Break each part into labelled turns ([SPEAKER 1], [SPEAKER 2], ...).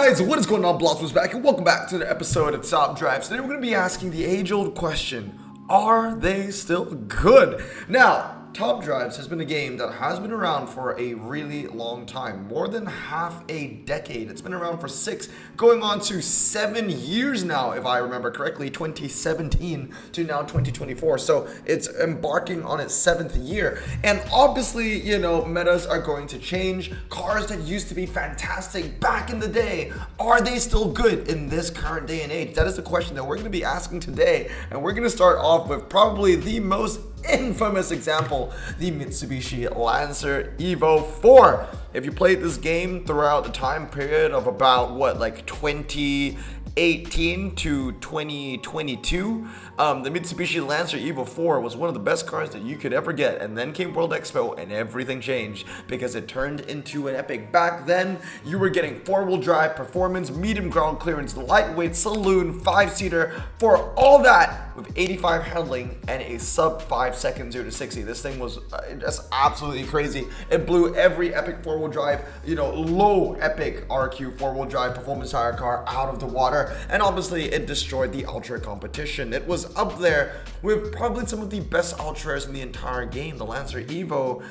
[SPEAKER 1] guys, what is going on? Blossom's back and welcome back to the episode of Top Drives. Today we're going to be asking the age-old question, are they still good? Now, Top Drives has been a game that has been around for a really long time, more than half a decade. It's been around for 6, going on to 7 years now, if I remember correctly, 2017 to now 2024. So it's embarking on its 7th year. And obviously, you know, metas are going to change. Cars that used to be fantastic back in the day, are they still good in this current day and age? That is the question that we're going to be asking today. And we're going to start off with probably the most infamous example, the Mitsubishi Lancer Evo 4. If you played this game throughout the time period of about like 2018 to 2022, the Mitsubishi Lancer Evo 4 was one of the best cars that you could ever get, and then came World Expo and everything changed because it turned into an epic. Back then, you were getting 4-wheel drive performance, medium ground clearance, lightweight saloon, 5-seater, for all that with 85 handling and a sub 5 second 0 to 60. This thing was just absolutely crazy. It blew every epic 4-wheel drive, low epic RQ 4-wheel drive performance tire car out of the water, and obviously it destroyed the Ultra competition. It was up there with probably some of the best Ultras in the entire game. The Lancer Evo,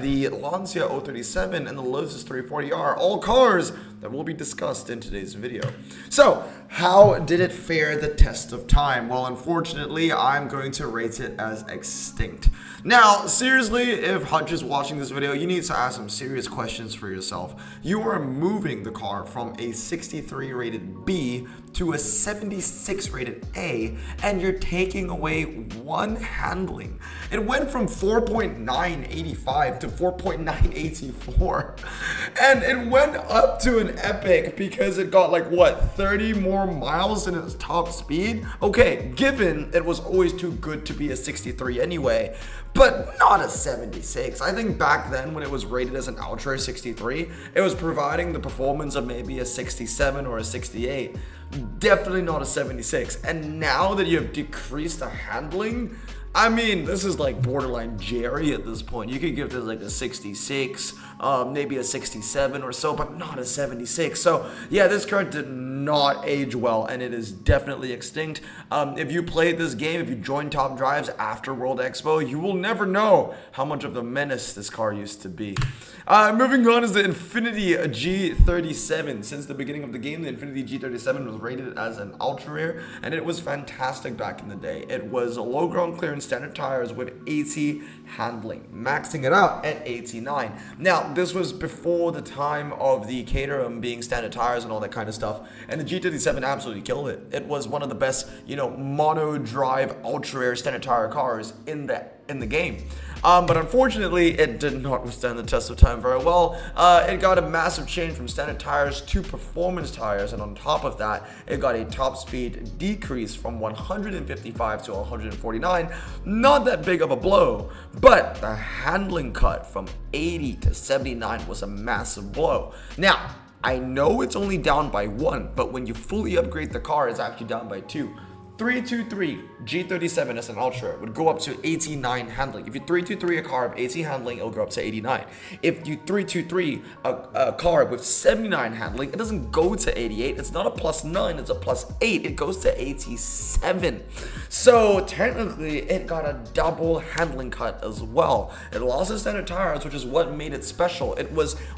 [SPEAKER 1] the Lancia 037, and the Lotus 340R, all cars that will be discussed in today's video. So, how did it fare the test of time? Well, unfortunately, I'm going to rate it as extinct. Now, seriously, if Hutch is watching this video, you need to ask some serious questions for yourself. You are moving the car from a 63 rated B to a 76 rated A, and you're taking away one handling. It went from 4.985 to 4.984, and it went up to an epic because it got 30 more miles in its top speed. Okay, given it was always too good to be a 63 anyway, but not a 76. I think back then when it was rated as an Ultra 63, it was providing the performance of maybe a 67 or a 68. Definitely not a 76. And now that you have decreased the handling, I mean, this is like borderline Jerry at this point. You could give this a 66, maybe a 67 or so, but not a 76. So yeah, this car did not age well, and it is definitely extinct. If you played this game, if you joined Top Drives after World Expo, you will never know how much of a menace this car used to be. Moving on is the Infiniti G37. Since the beginning of the game, the Infiniti G37 was rated as an ultra rare, and it was fantastic back in the day. It was a low ground clearance standard tires with 80 handling, maxing it out at 89. Now, this was before the time of the Caterham being standard tires and all that kind of stuff, and the G37 absolutely killed it. It was one of the best, mono drive ultra rare standard tire cars in the game. But unfortunately, it did not withstand the test of time very well. It got a massive change from standard tires to performance tires, and on top of that, it got a top speed decrease from 155 to 149. Not that big of a blow, but the handling cut from 80 to 79 was a massive blow. Now, I know it's only down by 1, but when you fully upgrade the car, it's actually down by 2. 323 G37 as an Ultra would go up to 89 handling. If you 323 a car with 80 handling, it'll go up to 89. If you 323 a car with 79 handling, it doesn't go to 88. It's not a +9, it's a +8. It goes to 87. So technically, it got a double handling cut as well. It lost its standard tires, which is what made it special.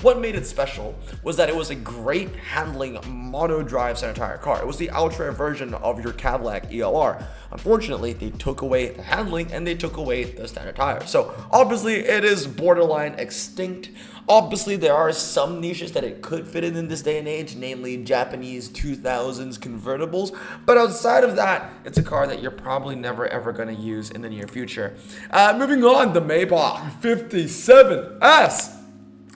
[SPEAKER 1] What made it special was that it was a great handling mono drive standard tire car. It was the ultra version of your Cadillac ELR. Unfortunately, they took away the handling and they took away the standard tire. So obviously, it is borderline extinct. Obviously, there are some niches that it could fit in this day and age, namely Japanese 2000s convertibles. But outside of that, it's a car that you're probably never ever going to use in the near future. Moving on, the Maybach 57S.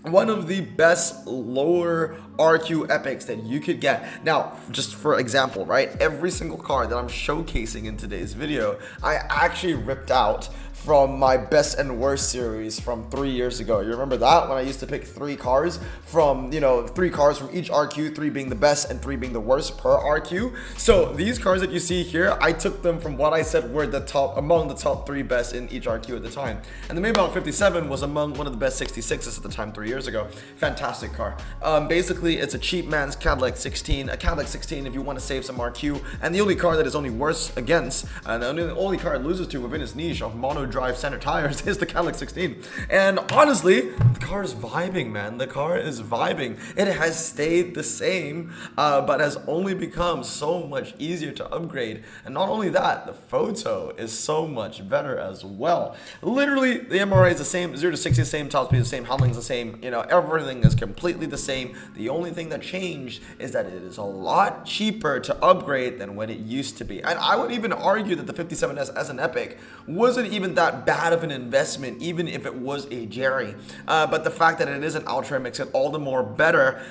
[SPEAKER 1] One of the best lower RQ epics that you could get. Now, just for example, right? Every single car that I'm showcasing in today's video, I actually ripped out from my best and worst series from 3 years ago. You remember that? When I used to pick 3 cars from, 3 cars from each RQ, 3 being the best and 3 being the worst per RQ. So these cars that you see here, I took them from what I said were among the top 3 best in each RQ at the time. And the Maybach 57 was among one of the best 66s at the time 3 years ago. Fantastic car. Basically, basically it's a cheap man's Cadillac 16, a Cadillac 16 if you want to save some RQ, and the only car that is only worse against, and the only car it loses to within its niche of mono drive center tires is the Cadillac 16. And honestly, the car is vibing, man. The car is vibing. It has stayed the same, but has only become so much easier to upgrade. And not only that, the photo is so much better as well. Literally, the MRA is the same, 0 to 60 the same, top speed is the same, handling is the same, you know, everything is completely the same. The only thing that changed is that it is a lot cheaper to upgrade than when it used to be. And I would even argue that the 57S as an Epic wasn't even that bad of an investment, even if it was a Jerry. But the fact that it is an Ultra makes it all the more better.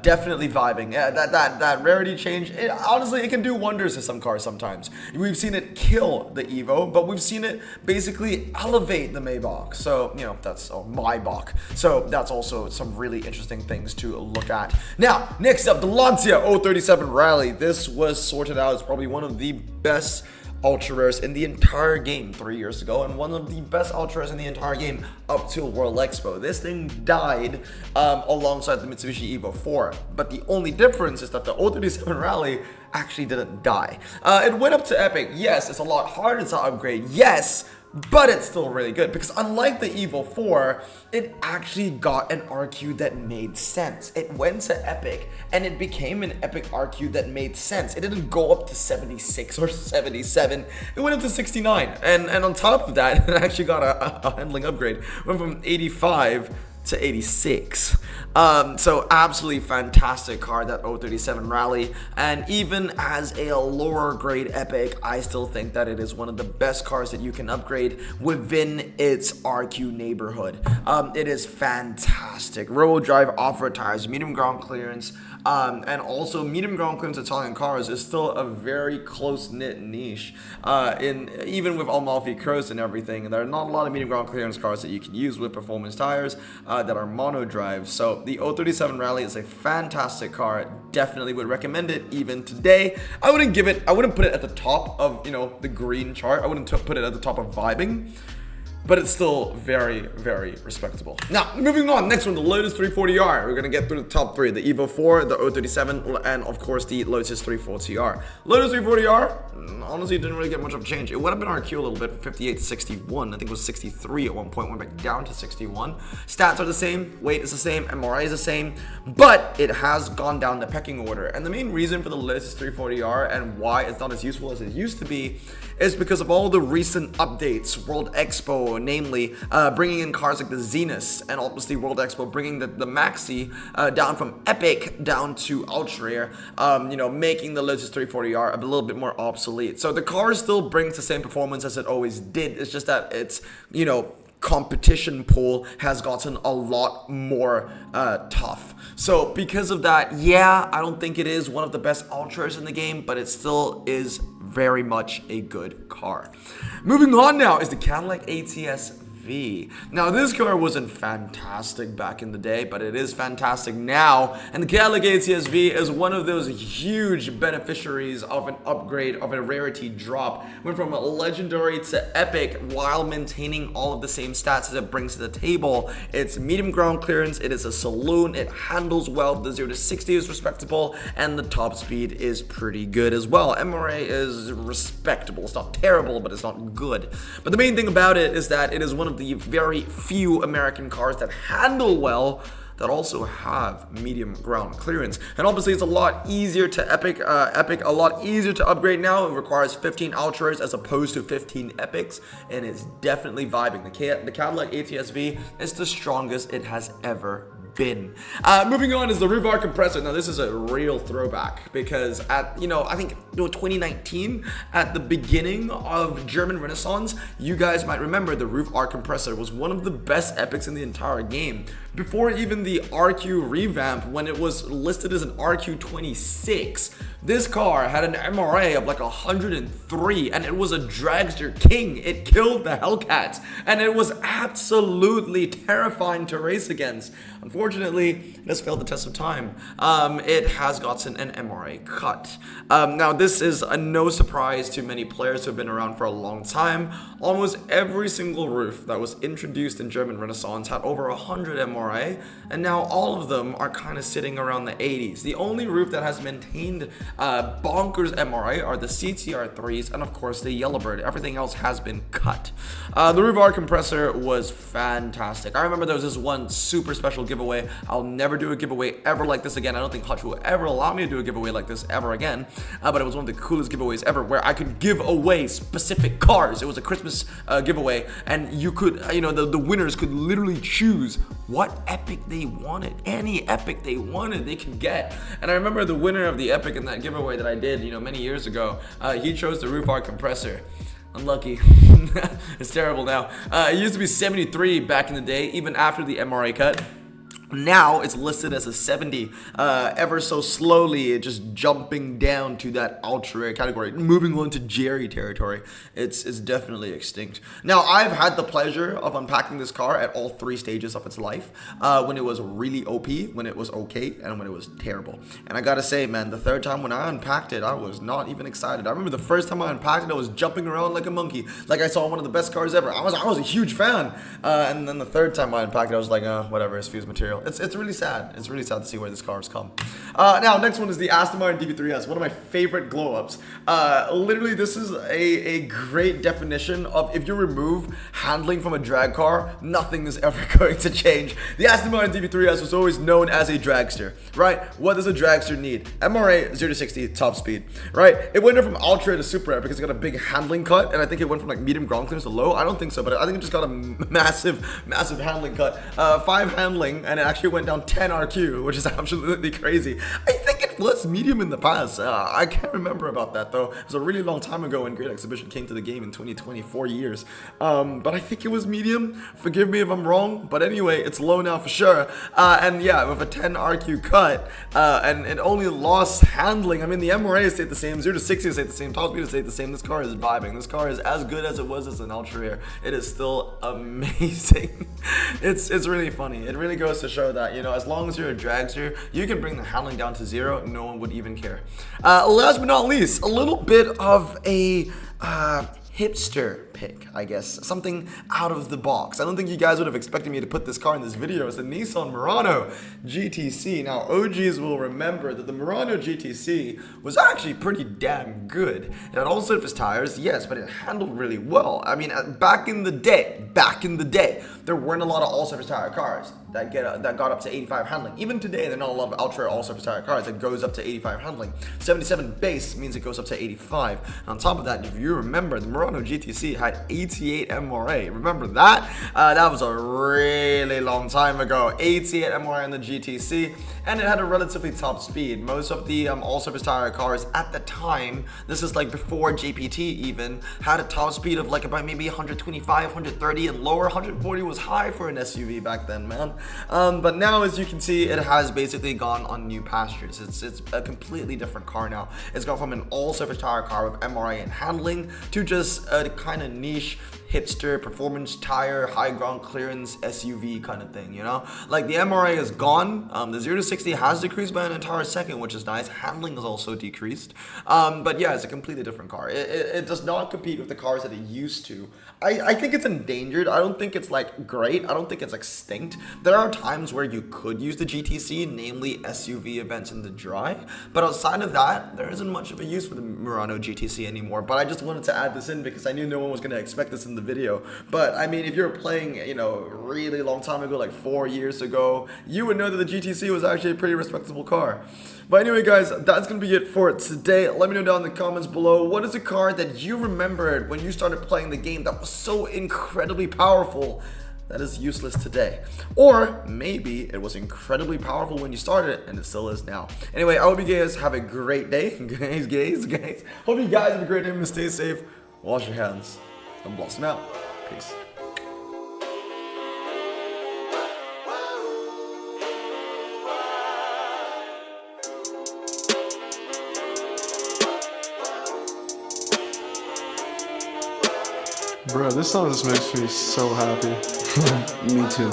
[SPEAKER 1] Definitely vibing. That rarity change, honestly, it can do wonders to some cars sometimes. We've seen it kill the Evo, but we've seen it basically elevate the Maybach. So, you know, that's Maybach. So that's also some really interesting things to look at. Now, next up, the Lancia 037 Rally. This was sorted out as probably one of the best ultra rares in the entire game 3 years ago, and one of the best ultra rares in the entire game up till World Expo. This thing died alongside the Mitsubishi Evo 4, but the only difference is that the 037 Rally actually didn't die. It went up to Epic. Yes, it's a lot harder to upgrade. Yes, but it's still really good because unlike the Evo 4, it actually got an RQ that made sense. It went to Epic and it became an Epic RQ that made sense. It didn't go up to 76 or 77. It went up to 69. And on top of that, it actually got a handling upgrade. Went from 85 to 86. So absolutely fantastic car, that 037 Rally. And even as a lower grade Epic, I still think that it is one of the best cars that you can upgrade within its RQ neighborhood. It is fantastic. Rear-wheel drive off-road tires, medium ground clearance, and also medium ground clearance Italian cars is still a very close-knit niche. Even with Amalfi Cross and everything, there are not a lot of medium ground clearance cars that you can use with performance tires that are mono drive. So the 037 Rally is a fantastic car. Definitely would recommend it even today. I wouldn't put it at the top of, you know, the green chart. I wouldn't put it at the top of vibing, but it's still very, very respectable. Now, moving on, next one, the Lotus 340R. We're gonna get through the top three, the Evo 4, the 037, and of course the Lotus 340R. Lotus 340R, honestly, didn't really get much of a change. It went up in RQ a little bit, 58 to 61. I think it was 63 at one point, went back down to 61. Stats are the same, weight is the same, MRI is the same, but it has gone down the pecking order. And the main reason for the Lotus 340R and why it's not as useful as it used to be is because of all the recent updates, World Expo, namely bringing in cars like the Zenith, and obviously World Expo bringing the Maxi down from Epic down to Ultra Rare, you know, making the Lotus 340R a little bit more obsolete. So the car still brings the same performance as it always did. It's just that it's, you know, competition pool has gotten a lot more tough. So because of that, yeah, I don't think it is one of the best ultras in the game, but it still is very much a good car. Moving on now is the Cadillac ATSV. Now, this car wasn't fantastic back in the day, but it is fantastic now. And the Cadillac ATSV is one of those huge beneficiaries of an upgrade, of a rarity drop. Went from a legendary to epic while maintaining all of the same stats as it brings to the table. It's medium ground clearance, it is a saloon, it handles well, the 0 to 60 is respectable, and the top speed is pretty good as well. MRA is respectable. It's not terrible, but it's not good. But the main thing about it is that it is one of the very few American cars that handle well, that also have medium ground clearance. And obviously it's a lot easier to Epic, a lot easier to upgrade now. It requires 15 Ultras as opposed to 15 Epics, and it's definitely vibing. The Cadillac ATSV is the strongest it has ever been. Moving on is the roof arc compressor. Now this is a real throwback because at, you know, I think 2019, at the beginning of German Renaissance, you guys might remember the roof arc compressor was one of the best epics in the entire game. Before even the RQ revamp, when it was listed as an RQ26, this car had an MRA of like 103, and it was a dragster king. It killed the Hellcats, and it was absolutely terrifying to race against. Unfortunately, unfortunately, it has failed the test of time. It has gotten an MRA cut. Now, this is no surprise to many players who have been around for a long time. Almost every single roof that was introduced in German Renaissance had over 100 MRA, and now all of them are kind of sitting around the 80s. The only roof that has maintained bonkers MRA are the CTR3s and of course the Yellowbird. Everything else has been cut. The roof art compressor was fantastic. I remember there was this one super special giveaway. I'll never do a giveaway ever like this again. I don't think Hutch will ever allow me to do a giveaway like this ever again, but it was one of the coolest giveaways ever where I could give away specific cars. It was a Christmas giveaway, and you could, the winners could literally choose what epic they wanted. Any epic they wanted, they could get. And I remember the winner of the epic in that giveaway that I did, many years ago, he chose the roof art compressor. Unlucky. It's terrible now. It used to be 73 back in the day, even after the MRA cut. Now it's listed as a 70, ever so slowly, just jumping down to that ultra rare category, moving on to Jerry territory. It's definitely extinct. Now, I've had the pleasure of unpacking this car at all 3 stages of its life, when it was really OP, when it was okay, and when it was terrible. And I gotta say, man, the 3rd time when I unpacked it, I was not even excited. I remember the 1st time I unpacked it, I was jumping around like a monkey, like I saw one of the best cars ever. I was a huge fan. And then the 3rd time I unpacked it, I was like, whatever, it's fused material. It's really sad. It's really sad to see where this car has come. Now, next one is the Asmar DB3S, one of my favorite glow-ups. Literally, this is a great definition of if you remove handling from a drag car, nothing is ever going to change. The Asmar DB3S was always known as a dragster, right? What does a dragster need? MRA 0 to 60 top speed, right? It went from ultra to super rare because it got a big handling cut, and I think it went from like medium ground clearance to low. I don't think so, but I think it just got a massive handling cut. 5 handling, and it actually went down 10 RQ, which is absolutely crazy. I think it was medium in the past. I can't remember about that though. It was a really long time ago when Great Exhibition came to the game in 2020, 4 years. But I think it was medium. Forgive me if I'm wrong, but anyway, it's low now for sure. And yeah, with a 10 RQ cut, and it only lost handling. I mean, the MRA stayed the same, 0 to 60 stayed the same, top speed stayed the same. This car is vibing. This car is as good as it was as an ultra rare. It is still amazing. It's really funny. It really goes to show that, as long as you're a dragster, you can bring the handling down to 0. No one would even care. Last but not least, a little bit of a hipster pick, I guess. Something out of the box. I don't think you guys would have expected me to put this car in this video. It's the Nissan Morano GTC. Now, OGs will remember that the Morano GTC was actually pretty damn good. It had all surface tires, yes, but it handled really well. I mean, back in the day, there weren't a lot of all-surface tire cars that got up to 85 handling. Even today, there are not a lot of ultra all-surface tire cars that goes up to 85 handling. 77 base means it goes up to 85. And on top of that, if you remember, the Morano GTC had 88 MRA. Remember that? That was a really long time ago. 88 MRA in the GTC, and it had a relatively top speed. Most of the all-surface tire cars at the time, this is like before JPT even, had a top speed of like about maybe 125, 130, and lower. 140 was high for an SUV back then, man. But now, as you can see, it has basically gone on new pastures. It's a completely different car now. It's gone from an all-surface tire car with MRA and handling to just a kind of niche hipster performance tire, high ground clearance SUV kind of thing, Like the MRA is gone. The 0 to 60 has decreased by an entire second, which is nice. Handling is also decreased. But yeah, it's a completely different car. It does not compete with the cars that it used to. I think it's endangered. I don't think it's like great. I don't think it's extinct. There are times where you could use the GTC, namely SUV events in the dry. But outside of that, there isn't much of a use for the Morano GTC anymore. But I just wanted to add this in because I knew no one was going to expect this in the video. But I mean, if you're playing, really long time ago, like 4 years ago, you would know that the GTC was actually a pretty respectable car. But anyway, guys, that's going to be it for today. Let me know down in the comments below, what is a car that you remembered when you started playing the game that was so incredibly powerful that is useless today? Or maybe it was incredibly powerful when you started and it still is now. Anyway, I hope you guys have a great day. guys. Hope you guys have a great day and stay safe. Wash your hands. I'm Blossom out. Peace.
[SPEAKER 2] Bro, this song just makes me so happy.
[SPEAKER 3] Me too.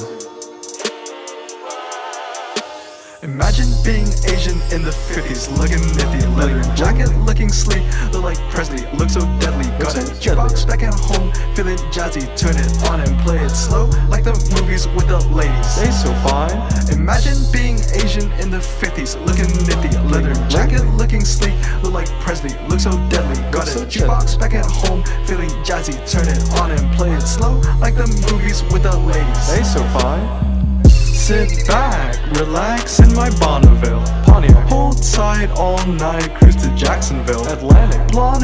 [SPEAKER 2] Imagine being Asian in the 50s, looking nifty, leather jacket looking sleek, look like Presley, look so deadly. Got a jukebox back at home, feeling jazzy, turn it on and play it slow, like the movies with the ladies.
[SPEAKER 3] They so fine.
[SPEAKER 2] Imagine being Asian in the 50s, looking nifty, leather jacket looking sleek, look like Presley, look so deadly. Got a jukebox back at home, feeling jazzy, turn it on and play it slow, like the movies with the ladies.
[SPEAKER 3] They so fine.
[SPEAKER 2] Sit back, relax in my Bonneville Pontiac. Hold tight all night, cruise to Jacksonville,
[SPEAKER 3] Atlantic.
[SPEAKER 2] Blonde